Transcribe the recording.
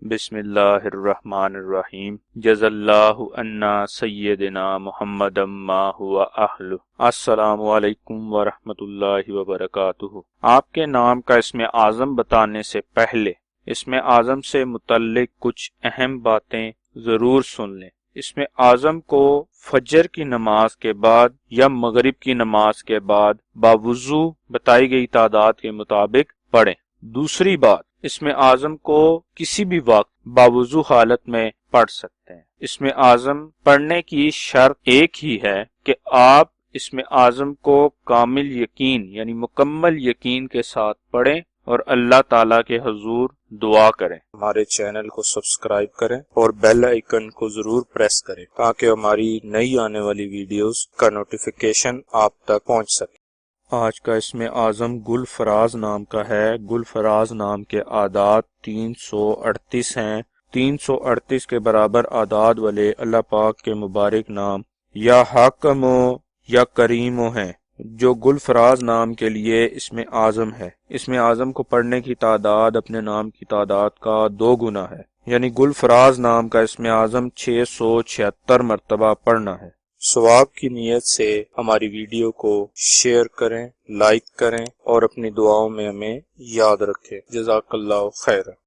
बिस्मिल्लाहिर रहमानिर रहीम। जज़ल्लाहु अन्ना सय्यदना मुहम्मदम मा हुवा अहलु। अस्सलामु अलैकुम व रहमतुल्लाहि व बरकातुहू। आपके नाम का इसमें आज़म बताने से पहले इसमें आज़म से मुतल्लिक कुछ अहम बातें ज़रूर सुन लें। इसमें आज़म को फजर की नमाज के बाद या मगरिब की नमाज के बाद बावुज़ू बताई गई तादाद के मुताबिक पढ़ें। दूसरी बात, इसमें आज़म को किसी भी वक्त बावुज़ू हालत में पढ़ सकते हैं। इसमें आज़म पढ़ने की शर्त एक ही है कि आप इसमें आज़म को कामिल यकीन यानी मुकम्मल यकीन के साथ पढ़ें और अल्लाह ताला के हुजूर दुआ करें। हमारे चैनल को सब्सक्राइब करें और बेल आइकन को जरूर प्रेस करें ताकि हमारी नई आने वाली वीडियोस का नोटिफिकेशन आप तक पहुंच सके। आज का इसमें आज़म गुलफराज नाम का है। गुलफराज नाम के आदाद 338 हैं। 338 के बराबर आदाद वाले अल्लाह पाक के मुबारक नाम या हाकमो या करीमो हैं, जो गुलफराज नाम के लिए इसमें आज़म है। इसमें आज़म को पढ़ने की तादाद अपने नाम की तादाद का 2 गुना है, यानी गुलफराज नाम का इसमें आज़म 676 मरतबा पढ़ना है। सवाब की नीयत से हमारी वीडियो को शेयर करें, लाइक करें और अपनी दुआओं में हमें याद रखें। जज़ाकल्लाहु खैर।